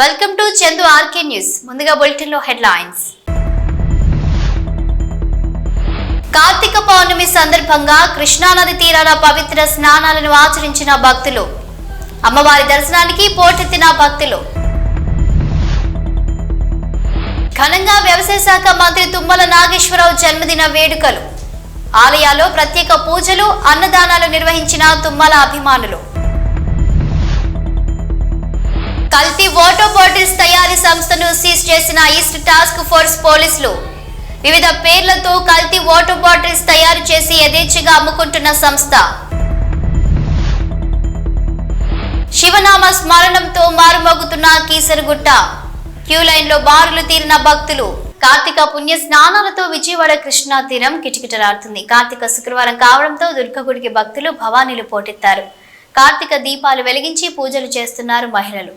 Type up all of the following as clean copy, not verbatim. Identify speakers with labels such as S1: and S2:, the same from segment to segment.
S1: Welcome to Chandu RK news. ముందుగా bulletin లో headlines. Kartika Pournami సందర్భంగా కృష్ణానది తీరాన పవిత్ర స్నానాలను ఆచరించిన భక్తులు. అమ్మవారి దర్శనానికి పోటెత్తిన భక్తులు. ఘనంగా వ్యవసాయ శాఖ మంత్రి తుమ్మల నాగేశ్వరరావు జన్మదిన వేడుకలు. ఆలయాల్లో ప్రత్యేక పూజలు, అన్నదానాలు నిర్వహించిన తుమ్మల అభిమానులు. కల్తీ వాటర్ బాటిల్స్ తయారీ సంస్థను సీజ్ చేసిన ఈస్ట్ టాస్క్ ఫోర్స్ పోలీసులు. వివిధ పేర్లతో కల్తీ వాటర్ బాటిల్స్ తయారు చేసి యథేచ్ఛగా అమ్ముకుంటున్న సంస్థ. శివనామ స్మరణంతో మారుమోగుతున్న కీసరగుట్ట. క్యూ లైన్ లో బారులు తీరిన భక్తులు. కార్తీక పుణ్య స్నానాలతో విజయవాడ కృష్ణా తీరం కిటకిటలాడుతుంది. కార్తీక శుక్రవారం కావడంతో దుర్గగుడికి భక్తులు భవానీలు పోటెత్తారు. కార్తీక దీపాలు వెలిగించి పూజలు చేస్తున్నారు మహిళలు.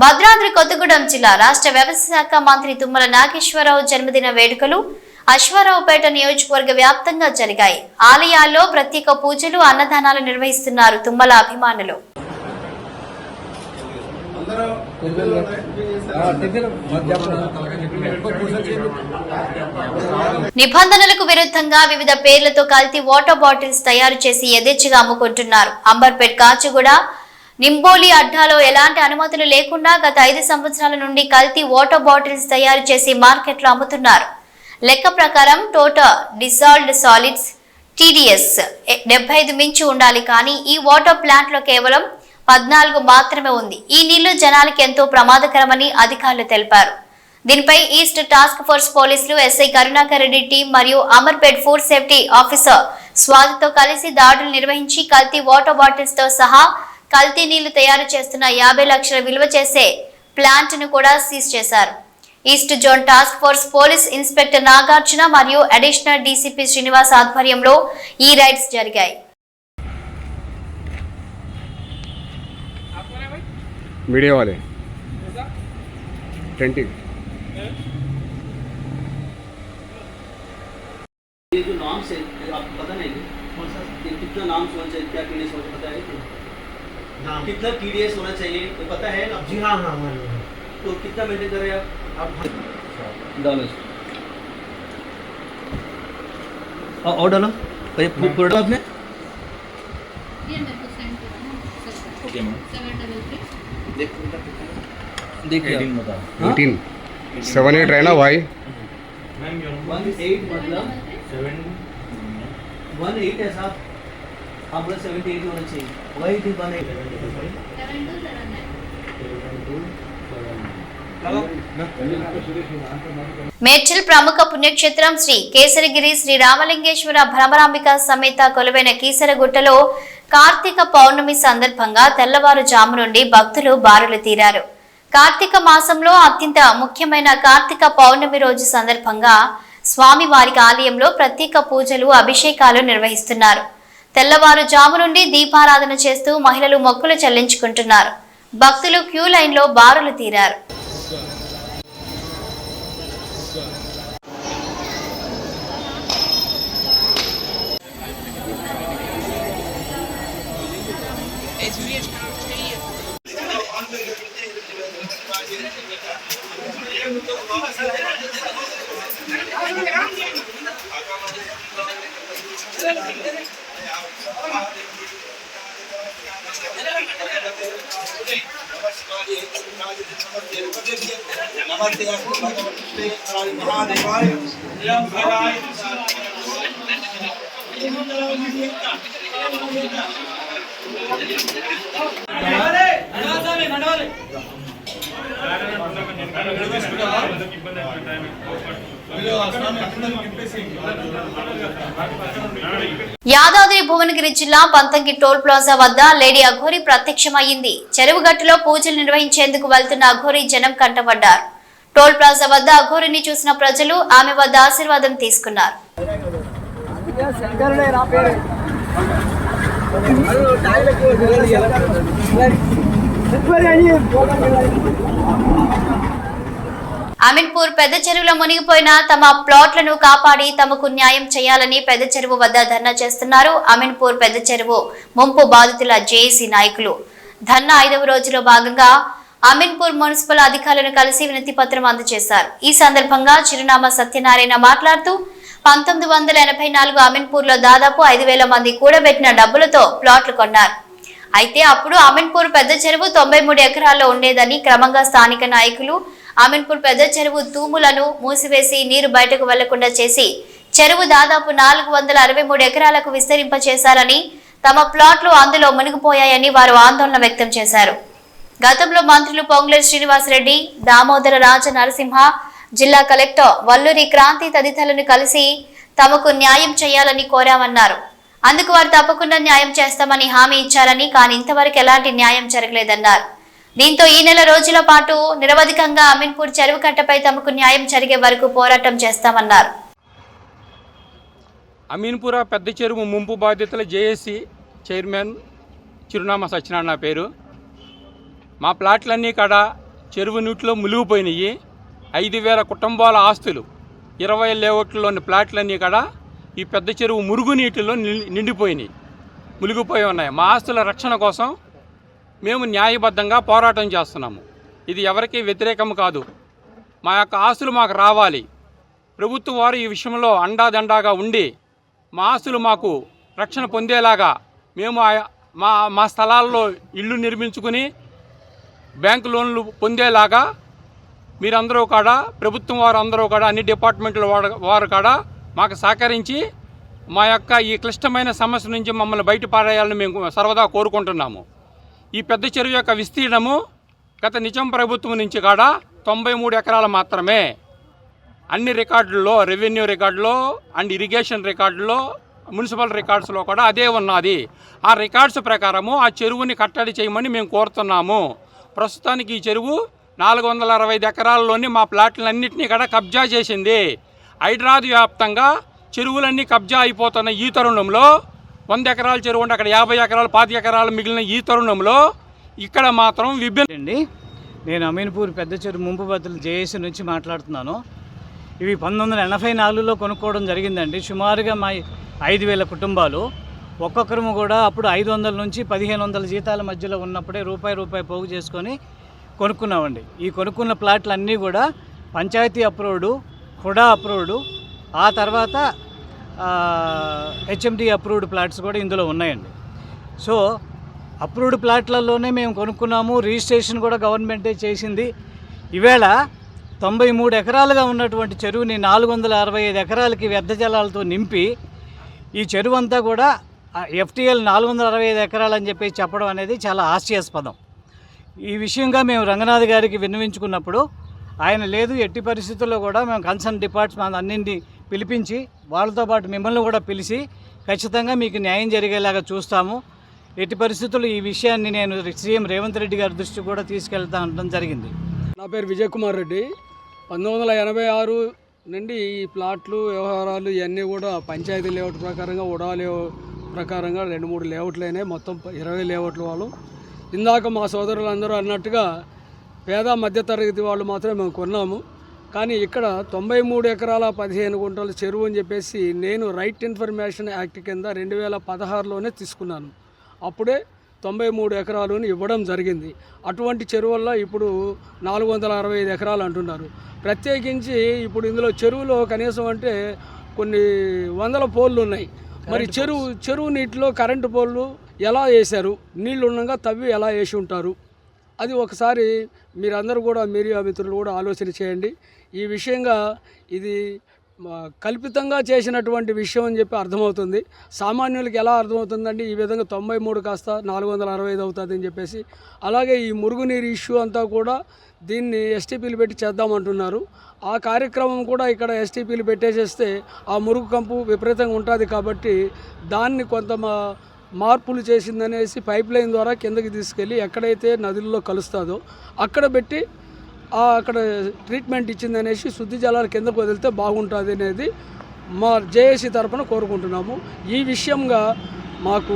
S1: భద్రాద్రి కొత్తగూడెం జిల్లా రాష్ట్ర వ్యవసాయ శాఖ మంత్రి తుమ్మల నాగేశ్వరరావు జన్మదిన వేడుకలు అశ్వారావుపేట నియోజకవర్గ వ్యాప్తంగా జరిగాయి. ఆలయాల్లో ప్రత్యేక పూజలు, అన్నదానాలు నిర్వహిస్తున్నారు తుమ్మల అభిమానులు. నిబంధనలకు విరుద్ధంగా వివిధ పేర్లతో కల్తీ వాటర్ బాటిల్స్ తయారు చేసి యథేచ్ఛగా అమ్ముకుంటున్నారు. అంబర్పేట్, కాచిగూడ, నింబోలి అడ్డాలో ఎలాంటి అనుమతులు లేకుండా గత 5 సంవత్సరాల నుండి కల్తీ వాటర్ బాటిల్స్ తయారు చేసి మార్కెట్లో అమ్ముతున్నారు. లెక్క ప్రకారం టోటల్ డిసాల్వ్డ్ సాలిడ్స్ TDS 75 మించి ఉండాలి. కానీ ఈ వాటర్ ప్లాంట్ లో కేవలం 14 మాత్రమే ఉంది. ఈ నీళ్లు జనాలకి ఎంతో ప్రమాదకరమని అధికారులు తెలిపారు. దీనిపై ఈస్ట్ టాస్క్ ఫోర్స్ పోలీసులు ఎస్ఐ కరుణాకర్ రెడ్డి టీం మరియు అమర్పేట్ ఫుడ్ సేఫ్టీ ఆఫీసర్ స్వాతితో కలిసి దాడులు నిర్వహించి కల్తీ వాటర్ బాటిల్స్ తో సహా కల్తీ నీళ్లు తయారు చేస్తున్న 50 లక్షల విలువ చేసే ప్లాంట్ ను కూడా సీజ్ చేశారు. East zone task force police inspector Nagarjuna మరియు అడిషనల్ డీసీపీ శ్రీనివాస్ ఆధ్వర్యంలో ఈ రైడ్స్ జరిగాయి.
S2: मीडिया वाले 20
S3: ये जो नॉर्म्स है आपको पता नहीं कौन सा कितना नॉर्म्स होना चाहिए, क्या TDS होना पता है क्या? कितना TDS होना चाहिए तो पता है ना? जी हाँ हाँ हाँ। तो कितना मेंटेन कर रहे हैं आप? डालो और डालो पूरा आपने ओके मैम
S2: 18 7-8 रहना भाई.
S3: 18 मतलब 18 ऐसा आप बोला 78 होना चाहिए. वही थी 18
S1: మేడ్చల్ ప్రముఖ పుణ్యక్షేత్రం శ్రీ కేసరిగిరి శ్రీ రామలింగేశ్వర భ్రమరాంబిక సమేత కొలువైన కీసరగుట్టలో కార్తీక పౌర్ణమి సందర్భంగా తెల్లవారుజాము నుండి భక్తులు బారులు తీరారు. కార్తీక మాసంలో అత్యంత ముఖ్యమైన కార్తీక పౌర్ణమి రోజు సందర్భంగా స్వామివారికి ఆలయంలో ప్రత్యేక పూజలు, అభిషేకాలు నిర్వహిస్తున్నారు. తెల్లవారుజాము నుండి దీపారాధన చేస్తూ మహిళలు మొక్కులు చెల్లించుకుంటున్నారు. భక్తులు క్యూ లైన్ లో బారులు తీరారు. యాదాద్రి భువనగిరి జిల్లా పంతంగి టోల్ ప్లాజా వద్ద లేడీ అఘోరి ప్రత్యక్షమైంది. చెరువుగట్టులో పూజలు నిర్వహించేందుకు వెళ్తున్న అఘోరి జనం కంటపడ్డారు. టోల్ ప్లాజా వద్ద అఘోరిని చూసిన ప్రజలు ఆమె వద్ద ఆశీర్వాదం తీసుకున్నారు. అమీన్పూర్ పెద్ద చెరువులో మునిగిపోయిన తమ ప్లాట్లను కాపాడి తమకు న్యాయం చేయాలని పెద్ద చెరువు వద్ద ధర్నా చేస్తున్నారు. అమీన్పూర్ పెద్ద చెరువు ముంపు బాధితుల జేఏసీ నాయకులు. ధర్నా 5వ రోజులో భాగంగా అమీన్పూర్ మున్సిపల్ అధికారులను కలిసి వినతి పత్రం అందజేశారు. ఈ సందర్భంగా చిరునామా సత్యనారాయణ మాట్లాడుతూ 1984 అమీన్పూర్ లో దాదాపు 5,000 మంది కూడబెట్టిన డబ్బులతో ప్లాట్లు కొన్నారు. అయితే అప్పుడు అమీన్పూర్ పెద్ద చెరువు 93 ఎకరాల్లో ఉండేదని క్రమంగా స్థానిక నాయకులు అమీన్పూర్ పెద్ద చెరువు తూములను మూసివేసి నీరు బయటకు వెళ్లకుండా చేసి చెరువు దాదాపు 463 ఎకరాలకు విస్తరింపచేశారని, తమ ప్లాట్లు అందులో మునిగిపోయాయని వారు ఆందోళన వ్యక్తం చేశారు. గతంలో మంత్రులు పొంగులేటి శ్రీనివాసరెడ్డి, దామోదర రాజ నరసింహ, జిల్లా కలెక్టర్ వల్లూరి క్రాంతి తదితరులను కలిసి తమకు న్యాయం చేయాలని కోరామన్నారు. అందుకు వారు తప్పకుండా న్యాయం చేస్తామని హామీ ఇచ్చారని, కానీ ఇంతవరకు ఎలాంటి న్యాయం జరగలేదన్నారు. దీంతో ఈ నెల రోజుల పాటు నిరవధికంగా అమీన్పూర్ చెరువు కట్టపై తమకు న్యాయం జరిగే వరకు పోరాటం చేస్తామన్నారు.
S4: అమీన్పూర పెద్ద చెరువు ముంపు బాధితుల జేఏసీ చైర్మన్ చిరునామా సత్యనారాయణ పేరు. మా ప్లాట్లన్నీ కాడ చెరువు నీటిలో మునిగిపోయినాయి. 5,000 కుటుంబాల ఆస్తులు 20 లేఅవుట్లలోని ప్లాట్లన్నీ కాడ ఈ పెద్ద చెరువు మురుగునీటిలో నిండిపోయినాయి, మునిగిపోయి ఉన్నాయి. మా ఆస్తుల రక్షణ కోసం మేము న్యాయబద్ధంగా పోరాటం చేస్తున్నాము. ఇది ఎవరికీ వ్యతిరేకం కాదు. మా యొక్క ఆస్తులు మాకు రావాలి. ప్రభుత్వం వారు ఈ విషయంలో అండాదండాగా ఉండి మా ఆస్తులు మాకు రక్షణ పొందేలాగా మేము మా స్థలాల్లో ఇళ్ళు నిర్మించుకుని బ్యాంకు లోన్లు పొందేలాగా మీరందరూ కూడా, ప్రభుత్వం వారు అందరూ కూడా, అన్ని డిపార్ట్మెంట్ల వారు కూడా మాకు సహకరించి మా యొక్క ఈ క్లిష్టమైన సమస్య నుంచి మమ్మల్ని బయటపడేయాలని మేము సర్వదా కోరుకుంటున్నాము. ఈ పెద్ద చెరువు యొక్క విస్తీర్ణము గత నిజాం ప్రభుత్వం నుంచి కూడా 93 ఎకరాలు మాత్రమే. అన్ని రికార్డుల్లో, రెవెన్యూ రికార్డులో అండ్ ఇరిగేషన్ రికార్డులో, మున్సిపల్ రికార్డ్స్లో కూడా అదే ఉన్నది. ఆ రికార్డ్స్ ప్రకారము ఆ చెరువుని కట్టడి చేయమని మేము కోరుతున్నాము. ప్రస్తుతానికి ఈ చెరువు 465 ఎకరాల్లోని మా ప్లాట్లన్నింటినీ కూడా కబ్జా చేసింది. హైదరాబాద్ వ్యాప్తంగా చెరువులన్నీ కబ్జా అయిపోతున్న ఈ తరుణంలో 100 ఎకరాల చెరువు ఉంటే అక్కడ 50 ఎకరాలు 25 ఎకరాలు మిగిలిన ఈ తరుణంలో ఇక్కడ మాత్రం
S5: అండి. నేను అమీన్పూర్ పెద్ద చెరువు ముంపు బాధితుల జేఏసీ నుంచి మాట్లాడుతున్నాను. ఇవి 1984లో కొనుక్కోవడం జరిగిందండి. సుమారుగా మా 5,000 కుటుంబాలు, ఒక్కొక్కరు కూడా అప్పుడు 500 నుంచి 1,500 జీతాల మధ్యలో ఉన్నప్పుడే రూపాయి పోగు చేసుకొని కొనుక్కున్నామండి. ఈ కొనుక్కున్న ప్లాట్లు అన్నీ కూడా పంచాయతీ అప్రూవ్డ్, హుడా అప్రూవ్డ్, ఆ తర్వాత హెచ్ఎండి అప్రూవ్డ్ ప్లాట్స్ కూడా ఇందులో ఉన్నాయండి. సో అప్రూవ్డ్ ప్లాట్లలోనే మేము కొనుక్కున్నాము. రిజిస్ట్రేషన్ కూడా గవర్నమెంటే చేసింది. ఈవేళ 93 ఎకరాలుగా ఉన్నటువంటి చెరువుని 465 ఎకరాలకి వ్యర్థ జలాలతో నింపి ఈ చెరువు అంతా కూడా ఎఫ్టీఎల్ 465 ఎకరాలు అని చెప్పి చెప్పడం అనేది చాలా హాస్యాస్పదం. ఈ విషయంగా మేము రంగనాథ్ గారికి విన్నవించుకున్నప్పుడు ఆయన లేదు, ఎట్టి పరిస్థితుల్లో కూడా మేము కన్సర్న్ డిపార్ట్మెంట్ అన్నింటినీ పిలిపించి వాళ్ళతో పాటు మిమ్మల్ని కూడా పిలిచి ఖచ్చితంగా మీకు న్యాయం జరిగేలాగా చూస్తాము. ఎట్టి పరిస్థితుల్లో ఈ విషయాన్ని నేను సీఎం రేవంత్ రెడ్డి గారి దృష్టికి కూడా తీసుకెళ్తా ఉండడం జరిగింది.
S6: నా పేరు విజయ్ కుమార్ రెడ్డి. 1986 నుండి ఈ ప్లాట్లు వ్యవహారాలు ఇవన్నీ కూడా పంచాయతీ లేఅవుట్ ప్రకారంగా, ఉడా లేఅవుట్ ప్రకారంగా 2-3 లేఅవుట్లు అయినాయి. మొత్తం 20 లేఅవుట్లు వాళ్ళు. ఇందాక మా సోదరులందరూ అన్నట్టుగా పేద మధ్యతరగతి వాళ్ళు మాత్రమే మేము కొన్నాము. కానీ ఇక్కడ 93 ఎకరాల 15 గుంటల చెరువు అని చెప్పేసి నేను రైట్ ఇన్ఫర్మేషన్ యాక్ట్ కింద 2016లోనే తీసుకున్నాను. అప్పుడే 93 ఎకరాలను ఇవ్వడం జరిగింది. అటువంటి చెరువుల్లో ఇప్పుడు 465 ఎకరాలు అంటున్నారు. ప్రత్యేకించి ఇప్పుడు ఇందులో చెరువులో కనీసం అంటే కొన్ని వందల పోల్లు ఉన్నాయి. మరి చెరువు నీటిలో కరెంటు పోల్లు ఎలా వేశారు? నీళ్లు ఉండగా తవ్వి ఎలా వేసి ఉంటారు? అది ఒకసారి మీరందరూ కూడా మీడియా మిత్రులు కూడా ఆలోచన చేయండి. ఈ విషయంగా ఇది కల్పితంగా చేసినటువంటి విషయం అని చెప్పి అర్థమవుతుంది. సామాన్యులకి ఎలా అర్థమవుతుందండి ఈ విధంగా 93 కాస్త 465 అవుతుంది అని చెప్పేసి. అలాగే ఈ మురుగునీరు ఇష్యూ అంతా కూడా దీన్ని ఎస్టీపీలు పెట్టి చేద్దామంటున్నారు. ఆ కార్యక్రమం కూడా ఇక్కడ ఎస్టీపీలు పెట్టేసేస్తే ఆ మురుగు కంపు విపరీతంగా ఉంటుంది కాబట్టి దాన్ని కొంత మార్పులు చేసిందనేసి పైప్ లైన్ ద్వారా కిందకి తీసుకెళ్ళి ఎక్కడైతే నదుల్లో కలుస్తుందో అక్కడ పెట్టి అక్కడ ట్రీట్మెంట్ ఇచ్చిందనేసి శుద్ధి జలాలు కిందకు వదిలితే బాగుంటుంది అనేది మా జేఏసీ తరఫున కోరుకుంటున్నాము. ఈ విషయంగా మాకు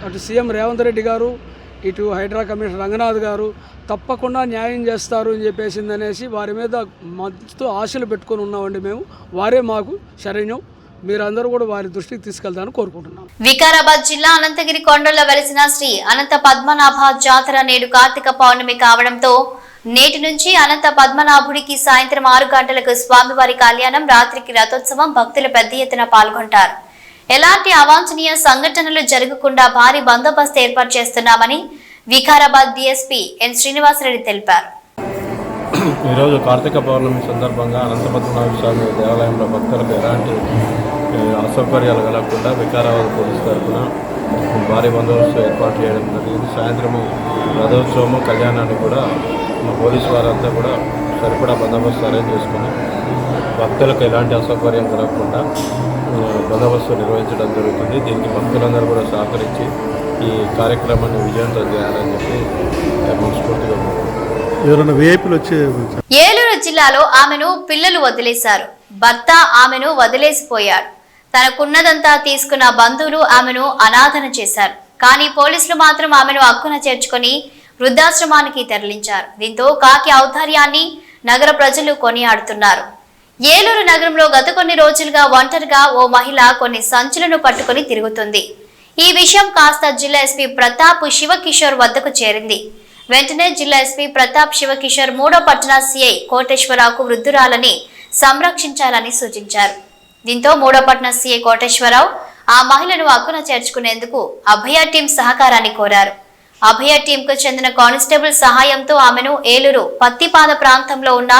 S6: అటు సీఎం రేవంత్ రెడ్డి గారు, ఇటు హైడ్రా కమిషనర్ రంగనాథ్ గారు తప్పకుండా న్యాయం చేస్తారు అని చెప్పేసిందనేసి వారి మీద మస్తు ఆశలు పెట్టుకొని ఉన్నామండి మేము. వారే మాకు శరణ్యం. మీరందరూ కూడా వారి దృష్టికి తీసుకెళ్తారని కోరుకుంటున్నాం.
S1: వికారాబాద్ జిల్లా అనంతగిరి కొండల్లో వెలిసిన శ్రీ అనంత పద్మనాభ జాతర నేడు కార్తీక పౌర్ణమి కావడంతో నేటి నుంచి అనంత పద్మనాభుడికి సాయంత్రం 6 గంటలకు స్వామివారి కళ్యాణం, రాత్రికి రథోత్సవం, భక్తులు పెద్ద ఎత్తున పాల్గొంటారు. ఎలాంటి అవాంఛనీయ సంఘటనలు జరగకుండా భారీ బందోబస్తు ఏర్పాటు చేస్తున్నామని వికారాబాద్ డీఎస్పీ ఎన్ శ్రీనివాసరెడ్డి తెలిపారు.
S7: ఈరోజు కార్తీక పౌర్ణమి సందర్భంగా అనంత పద్మనాభ స్వామి దేవాలయంలో భక్తులకు ఎలాంటి అసౌకర్యాలు కలగకుండా వికారాబాద్ పోలీసు తరఫున భారీ బందోబస్తు ఏర్పాటు చేయడం జరిగింది. సాయంత్రము రథోత్సవము, కళ్యాణాన్ని కూడా పోలీసు వారంతా కూడా సరిపడా బందోబస్తు అరేంజ్ చేసుకుని భక్తులకు ఎలాంటి అసౌకర్యం కలగకుండా బందోబస్తు నిర్వహించడం జరుగుతుంది. దీనికి భక్తులందరూ కూడా సహకరించి ఈ కార్యక్రమాన్ని విజయవంతం చేయాలని చెప్పి మనస్ఫూర్తిగా
S8: ఎవరైనా విఐపీలు వచ్చే.
S1: ఏలూరు జిల్లాలో ఆమెను పిల్లలు వదిలేశారు. భర్త ఆమెను వదిలేసిపోయాడు. తనకున్నదంతా తీసుకున్న బంధువులు ఆమెను అనాథన చేశారు. కానీ పోలీసులు మాత్రం ఆమెను హక్కున చేర్చుకొని వృద్ధాశ్రమానికి తరలించారు. దీంతో కాకి ఔదార్యాన్ని నగర ప్రజలు కొనియాడుతున్నారు. ఏలూరు నగరంలో గత కొన్ని రోజులుగా ఒంటరిగా ఓ మహిళ కొన్ని సంచులను పట్టుకుని తిరుగుతుంది. ఈ విషయం కాస్త జిల్లా ఎస్పీ ప్రతాప్ శివకిషోర్ వద్దకు చేరింది. వెంటనే జిల్లా ఎస్పీ ప్రతాప్ శివకిషోర్ 3వ పట్టణ సిఐ కోటేశ్వరరావుకు వృద్ధురాలని సంరక్షించాలని సూచించారు. దీంతో 3వ పట్టణ సిఐ కోటేశ్వరరావు ఆ మహిళను హక్కున చేర్చుకునేందుకు అభయ టీం సహకారాన్ని కోరారు. అభయ టీంకు చెందిన కానిస్టేబుల్ సహాయంతో ఆమెను ఏలూరు పత్తిపాద ప్రాంతంలో ఉన్న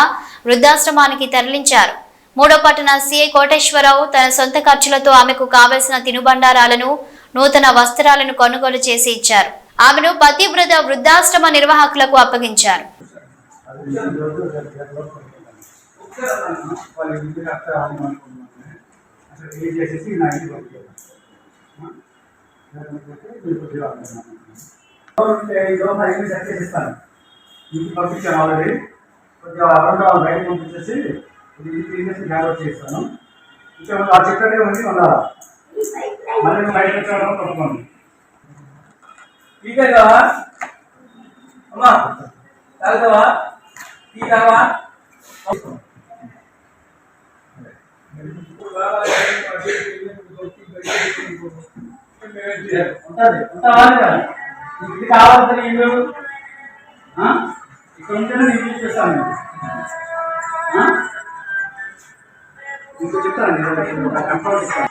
S1: వృద్ధాశ్రమానికి తరలించారు. 3వ పట్టణ సిఐ కోటేశ్వరరావు తన సొంత ఖర్చులతో ఆమెకు కావలసిన తినుబండారాలను, నూతన వస్త్రాలను కొనుగోలు చేసి ఇచ్చారు. ఆమెను పతివ్రత వృద్ధాశ్రమ నిర్వాహకులకు అప్పగించారు.
S3: అమ్మా తాగుతావా? టీ తాగవా? ఇది కావాల్సిన ఇల్లు ఇక్కడ ఉంటేనే నీకు ఇచ్చేస్తాను. ఇంకో చెప్తాను కంట్రోల్ ఇస్తాను.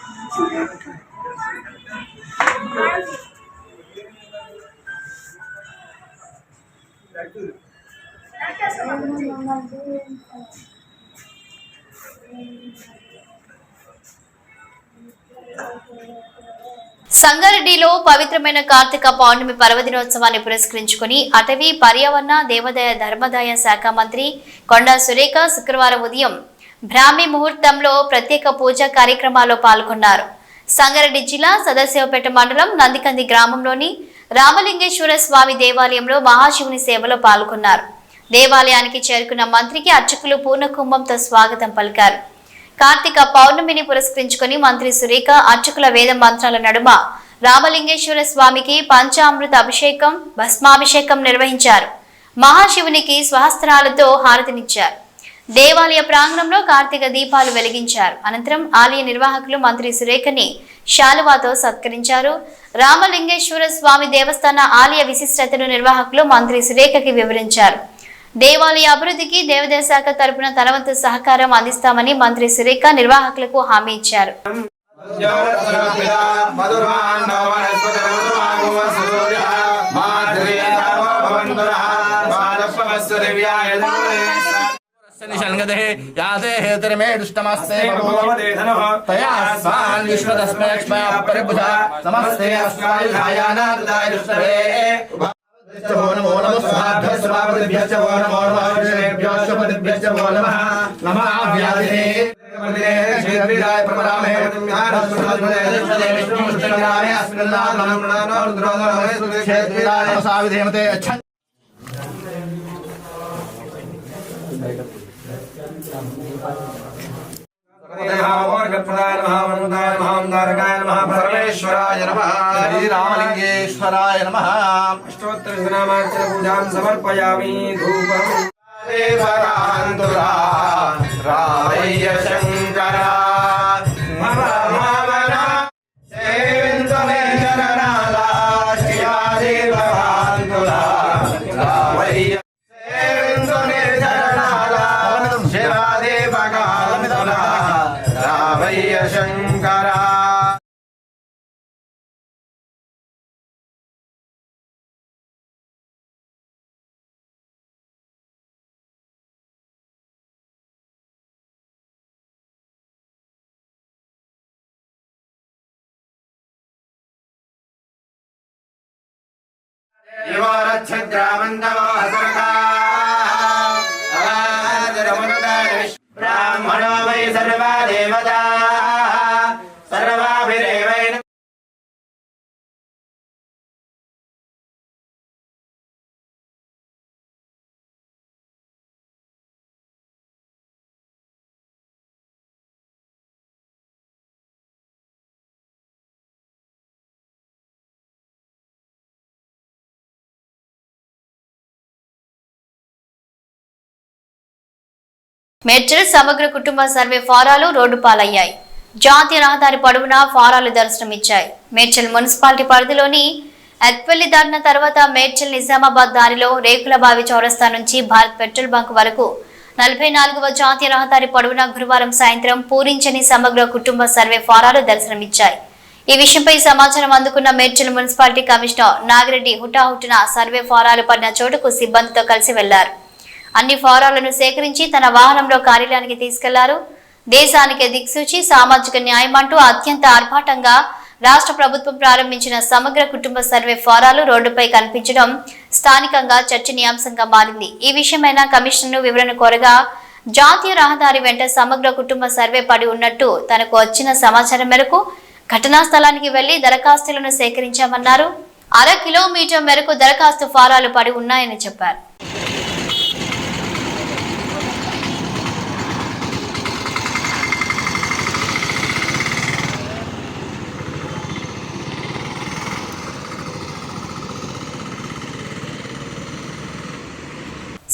S1: సంగారెడ్డిలో పవిత్రమైన కార్తీక పౌర్ణమి పర్వదినోత్సవాన్ని పురస్కరించుకుని అటవీ, పర్యావరణ, దేవాదాయ ధర్మదాయ శాఖ మంత్రి కొండా సురేఖ శుక్రవారం ఉదయం బ్రాహ్మీ ముహూర్తంలో ప్రత్యేక పూజా కార్యక్రమాల్లో పాల్గొన్నారు. సంగారెడ్డి జిల్లా సదాశివపేట మండలం నందికంది గ్రామంలోని రామలింగేశ్వర స్వామి దేవాలయంలో మహాశివుని సేవలో పాల్గొన్నారు. దేవాలయానికి చేరుకున్న మంత్రికి అర్చకులు పూర్ణకుంభంతో స్వాగతం పలికారు. కార్తీక పౌర్ణమిని పురస్కరించుకుని మంత్రి సురేఖ అర్చకుల వేద మంత్రాల నడుమ రామలింగేశ్వర స్వామికి పంచామృత అభిషేకం, భస్మాభిషేకం నిర్వహించారు. మహాశివునికి స్వహస్త్రాలతో హారతినిచ్చారు. దేవాలయ ప్రాంగణంలో కార్తీక దీపాలు వెలిగించారు. అనంతరం ఆలయ నిర్వాహకులు మంత్రి సురేఖని శాలువాతో సత్కరించారు. రామలింగేశ్వర స్వామి దేవస్థాన ఆలయ విశిష్టతను నిర్వాహకులు మంత్రి సురేఖకి వివరించారు. దేవాలయ అభివృద్ధికి దేవాదాయ శాఖ తరపున తన వంతు సహకారం అందిస్తామని మంత్రి సురేఖ నిర్వాహకులకు హామీ ఇచ్చారు.
S9: गदे याते हेतरमे दुष्टमस्ते तया अस्मान् विश्वतस्मै लक्ष्म्या परिबुधा नमस्ते अस्मान् धायानादाय दुष्टवे नमो नमः स्वाभ्यः स्वापतिभ्यश्च नमो नमः ऋषिभ्यश्च पतिभ्यश्च नमः नमः व्याधिने क्षेत्रीराय प्रपरामे विष्णुमुष्टिरामे अस्मिन्नाथनमो रुद्रोदरमे क्षेत्रीराय साविधेमते परमेश्वराय नमः श्रीरामलिंगेश्वराय नमः
S10: अष्टोत्तरनामार्चन पूजां समर्पयामि धूपम्
S9: देवरान्दुरा रामय्य शंकरा भवना सेविन्दमे जननाला शिवा देवरान्दुरा रामय्य सेविन्दमे जननाला शिवा देवरान्दुरा रामय्य शंकरा ब्राह्मणो वै सर्वा देवता सर्वाभिरेवैन
S1: మేడ్చల్ సమగ్ర కుటుంబ సర్వే ఫారాలు రోడ్డు పాలయ్యాయి. జాతీయ రహదారి పొడవునా ఫారాలు దర్శనమిచ్చాయి. మేడ్చల్ మున్సిపాలిటీ పరిధిలోని అత్పల్లి దాటిన తర్వాత మేడ్చల్ నిజామాబాద్ దారిలో రేకులబావి చౌరస్తా నుంచి భారత్ పెట్రోల్ బంక్ వరకు 44వ జాతీయ రహదారి పొడవునా గురువారం సాయంత్రం పూరించని సమగ్ర కుటుంబ సర్వే ఫారాలు దర్శనమిచ్చాయి. ఈ విషయంపై సమాచారం అందుకున్న మేడ్చల్ మున్సిపాలిటీ కమిషనర్ నాగిరెడ్డి హుటాహుటిన సర్వే ఫారాలు పడిన చోటుకు సిబ్బందితో కలిసి వెళ్లారు. అన్ని ఫారాలను సేకరించి తన వాహనంలో కార్యాలయానికి తీసుకెళ్లారు. దేశానికి దిక్సూచి సామాజిక న్యాయం అంటూ అత్యంత ఆర్భాటంగా రాష్ట్ర ప్రభుత్వం ప్రారంభించిన సమగ్ర కుటుంబ సర్వే ఫారాలు రోడ్డుపై కనిపించడం స్థానికంగా చర్చనీయాంశంగా మారింది. ఈ విషయమైన కమిషన్ను వివరణ కోరగా జాతీయ రహదారి వెంట సమగ్ర కుటుంబ సర్వే పడి ఉన్నట్టు తనకు వచ్చిన సమాచారం మేరకు ఘటనా స్థలానికి వెళ్లి దరఖాస్తులను సేకరించామన్నారు. 1/2 కిలోమీటర్ మేరకు దరఖాస్తు ఫారాలు పడి ఉన్నాయని చెప్పారు.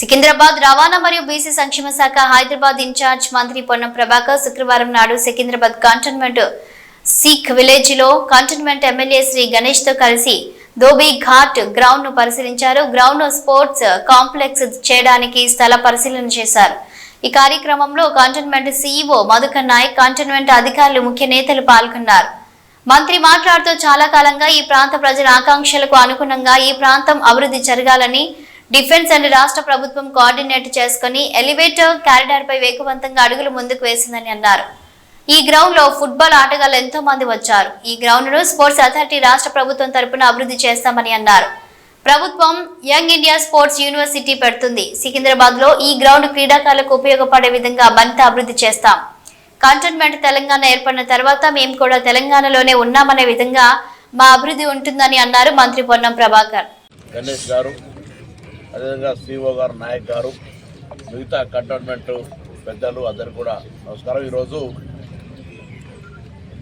S1: సికింద్రాబాద్ రవాణా మరియు బీసీ సంక్షేమ శాఖ హైదరాబాద్ ఇన్ఛార్జ్ మంత్రి పొన్నం ప్రభాకర్ శుక్రవారం నాడు సికింద్రాబాద్ కంటోన్మెంట్ సిక్ విలేజ్ లో కంటోన్మెంట్ ఎమ్మెల్యే శ్రీ గణేష్ తో కలిసి ధోబీ ఘాట్ గ్రౌండ్ ను పరిశీలించారు. గ్రౌండ్ ను స్పోర్ట్స్ కాంప్లెక్స్ చేయడానికి స్థల పరిశీలన చేశారు. ఈ కార్యక్రమంలో cantonment CEO Madhukar Naik, cantonment అధికారులు, ముఖ్య నేతలు పాల్గొన్నారు. మంత్రి మాట్లాడుతూ చాలా కాలంగా ఈ ప్రాంత ప్రజల ఆకాంక్షలకు అనుగుణంగా ఈ ప్రాంతం అభివృద్ధి జరగాలని డిఫెన్స్ అండ్ రాష్ట్ర ప్రభుత్వం కోఆర్డినేట్ చేసుకుని ఎలివేటర్ కారిడార్ పై వేగవంతంగా అడుగులు ముందుకు వేసిందని అన్నారు. ఈ గ్రౌండ్ లో ఫుట్బాల్ ఆటగాళ్లు ఎంతో మంది వచ్చారు. ఈ గ్రౌండ్ ను స్పోర్ట్స్ అథారిటీ రాష్ట్ర ప్రభుత్వం తరపున అభివృద్ధి చేస్తామని అన్నారు. ప్రభుత్వం యంగ్ ఇండియా స్పోర్ట్స్ యూనివర్సిటీ పెడుతుంది. సికింద్రాబాద్ లో ఈ గ్రౌండ్ క్రీడాకారులకు ఉపయోగపడే విధంగా మరింత అభివృద్ధి చేస్తాం. కంటోన్మెంట్ తెలంగాణ ఏర్పడిన తర్వాత మేము కూడా తెలంగాణలోనే ఉన్నామనే విధంగా మా అభివృద్ధి ఉంటుందని అన్నారు మంత్రి పొన్నం ప్రభాకర్.
S11: గణేష్ గారు, అదేవిధంగా సిఓ గారు, నాయక్ గారు, మిగతా కంటోన్మెంట్ పెద్దలు అందరూ కూడా నమస్కారం. ఈరోజు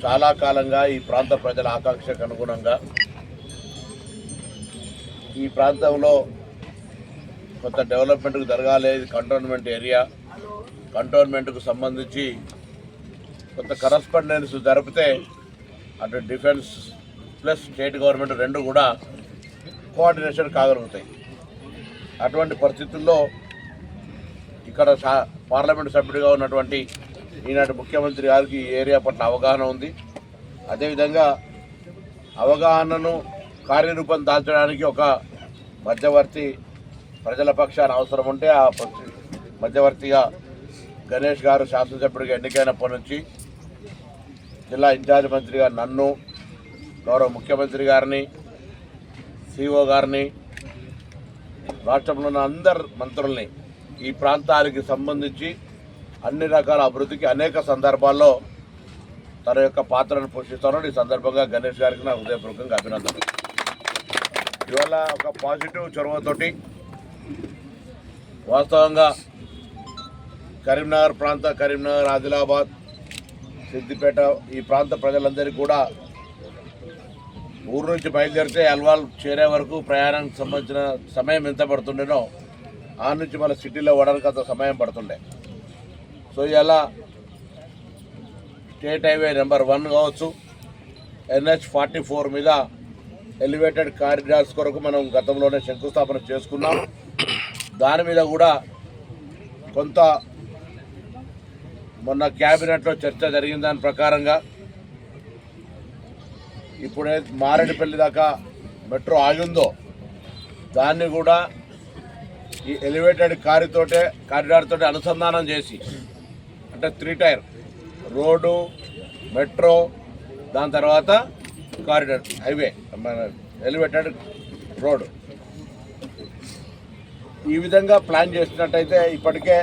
S11: చాలా కాలంగా ఈ ప్రాంత ప్రజల ఆకాంక్షకు అనుగుణంగా ఈ ప్రాంతంలో కొంత డెవలప్మెంట్కు జరగాలి. కంటోన్మెంట్ ఏరియా, కంటోన్మెంట్కు సంబంధించి కొంత కరస్పాండెన్స్ జరిపితే అటు డిఫెన్స్ ప్లస్ స్టేట్ గవర్నమెంట్ రెండు కూడా కోఆర్డినేషన్ కాగలుగుతాయి. అటువంటి పరిస్థితుల్లో ఇక్కడ పార్లమెంటు సభ్యుడిగా ఉన్నటువంటి ఈనాటి ముఖ్యమంత్రి గారికి ఈ ఏరియా పట్ల అవగాహన ఉంది. అదేవిధంగా అవగాహనను కార్యరూపం దాల్చడానికి ఒక మధ్యవర్తి ప్రజల పక్షాన అవసరం ఉంటే ఆ మధ్యవర్తిగా గణేష్ గారు శాసనసభ్యుడిగా ఎన్నికైనప్పటి నుంచి జిల్లా ఇన్ఛార్జ్ మంత్రిగా నన్ను, గౌరవ ముఖ్యమంత్రి గారిని, సిఓ గారిని, రాష్ట్రంలో ఉన్న అందరు మంత్రుల్ని ఈ ప్రాంతానికి సంబంధించి అన్ని రకాల అభివృద్ధికి అనేక సందర్భాల్లో తన యొక్క పాత్రను పోషిస్తాను. ఈ సందర్భంగా గణేష్ గారికి నా హృదయపూర్వకంగా అభినందనలు. ఇవాళ ఒక పాజిటివ్ చొరవతోటి వాస్తవంగా కరీంనగర్ ప్రాంత, కరీంనగర్, ఆదిలాబాద్, సిద్దిపేట ఈ ప్రాంత ప్రజలందరికీ కూడా ఊరు నుంచి బయలుదేరితే అల్వాల్ చేరే వరకు ప్రయాణానికి సంబంధించిన సమయం ఎంత పడుతుండేనో ఆ నుంచి మన సిటీలో పడడానికి అంత సమయం పడుతుండే. సో ఇలా స్టేట్ హైవే నెంబర్ 1 కావచ్చు, NH-44 మీద ఎలివేటెడ్ కారిడార్స్ కొరకు మనం గతంలోనే శంకుస్థాపన చేసుకున్నాం. దాని మీద కూడా కొంత మొన్న క్యాబినెట్లో చర్చ జరిగిన దాని ప్రకారంగా ఇప్పుడే మారేడుపల్లి దాకా మెట్రో ఆగిందో దాన్ని కూడా ఈ ఎలివేటెడ్ కారిడార్ తోటి అనుసంధానం చేసి, అంటే 3 టైర్ రోడ్డు, మెట్రో, దాని తర్వాత కారిడార్ హైవే, ఎలివేటెడ్ రోడ్, ఈ విధంగా ప్లాన్ చేసినట్టయితే ఇప్పటికే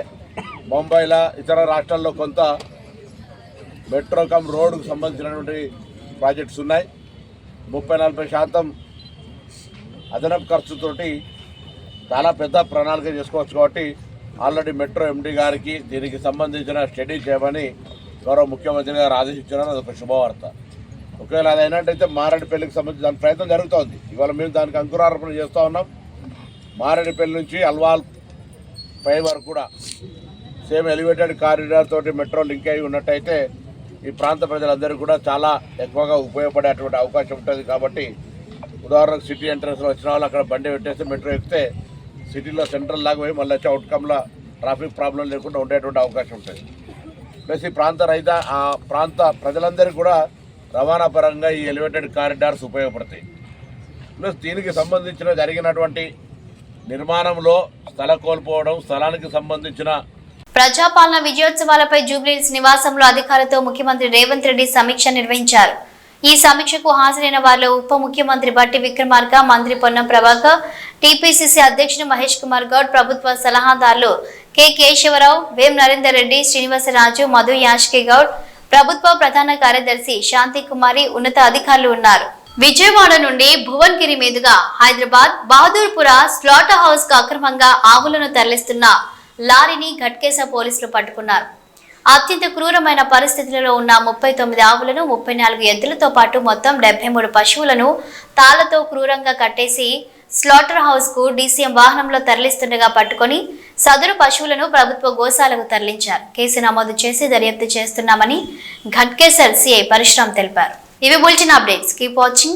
S11: ముంబైలో, ఇతర రాష్ట్రాల్లో కొంత మెట్రో కమ్ రోడ్డుకు సంబంధించినటువంటి ప్రాజెక్ట్స్ ఉన్నాయి. 30-40% అదనపు ఖర్చుతోటి చాలా పెద్ద ప్రణాళిక చేసుకోవచ్చు. కాబట్టి ఆల్రెడీ మెట్రో ఎండీ గారికి దీనికి సంబంధించిన స్టడీ చేయమని గౌరవ ముఖ్యమంత్రి గారు ఆదేశించారని అదొక శుభవార్త. ఒకవేళ అది అయినట్టయితే మారేడుపల్లికి సంబంధించి దాని ప్రయత్నం జరుగుతోంది. ఇవాళ మేము దానికి అంకురార్పణ చేస్తూ ఉన్నాం. మారేడుపల్లి నుంచి అల్వాల్ పై వరకు కూడా సేమ్ ఎలివేటెడ్ కారిడార్ తోటి మెట్రో లింక్ అయి ఉన్నట్టయితే ఈ ప్రాంత ప్రజలందరూ కూడా చాలా ఎక్కువగా ఉపయోగపడేటువంటి అవకాశం ఉంటుంది. కాబట్టి ఉదాహరణకు సిటీ ఎంట్రన్స్లో వచ్చిన వాళ్ళు అక్కడ బండి పెట్టేస్తే మెట్రో ఎక్కితే సిటీలో సెంట్రల్ లాగా పోయి మళ్ళీ వచ్చి అవుట్కమ్లో ట్రాఫిక్ ప్రాబ్లం లేకుండా ఉండేటువంటి అవకాశం ఉంటుంది. ప్లస్ ఈ ప్రాంత ప్రజలందరికీ కూడా రవాణా పరంగా ఈ ఎలివేటెడ్ కారిడార్స్ ఉపయోగపడతాయి. ప్లస్ దీనికి సంబంధించిన జరిగినటువంటి నిర్మాణంలో స్థల కోల్పోవడం, స్థలానికి సంబంధించిన
S1: ప్రజాపాలన విజయోత్సవాలపై జూబ్లీహిల్స్ నివాసంలో అధికారులతో ముఖ్యమంత్రి రేవంత్ రెడ్డి సమీక్ష నిర్వహించారు. ఈ సమీక్షకు హాజరైన వారిలో ఉప ముఖ్యమంత్రి బట్టి విక్రమార్క, మంత్రి పొన్నం ప్రభాకర్, టీపీసీసీ అధ్యక్షుడు మహేష్ కుమార్ గౌడ్, ప్రభుత్వ సలహాదారులు కె కేశవరావు, వేం నరేందర్ రెడ్డి, శ్రీనివాసరాజు, మధు యాష్కి గౌడ్, ప్రభుత్వ ప్రధాన కార్యదర్శి శాంతి కుమారి, ఉన్నత అధికారులు ఉన్నారు. విజయవాడ నుండి భువన్గిరి మీదుగా హైదరాబాద్ బహదూర్పుర స్లాటర్ హౌస్ కు అక్రమంగా ఆవులను తరలిస్తున్న లారీని ఘట్కేసర్ పోలీసులు పట్టుకున్నారు. అత్యంత క్రూరమైన పరిస్థితులలో ఉన్న 39 ఆవులను, 34 ఎద్దులతో పాటు మొత్తం 73 పశువులను తాళ్లతో క్రూరంగా కట్టేసి స్లాటర్ హౌస్ కు డీసీఎం వాహనంలో తరలిస్తుండగా పట్టుకొని సదరు పశువులను ప్రభుత్వ గోశాలకు తరలించారు. కేసు నమోదు చేసి దర్యాప్తు చేస్తున్నామని ఘట్కేసర్ సిఐ పరశురామ్ తెలిపారు. ఇవి బులెటిన్ అప్డేట్స్. Keep watching.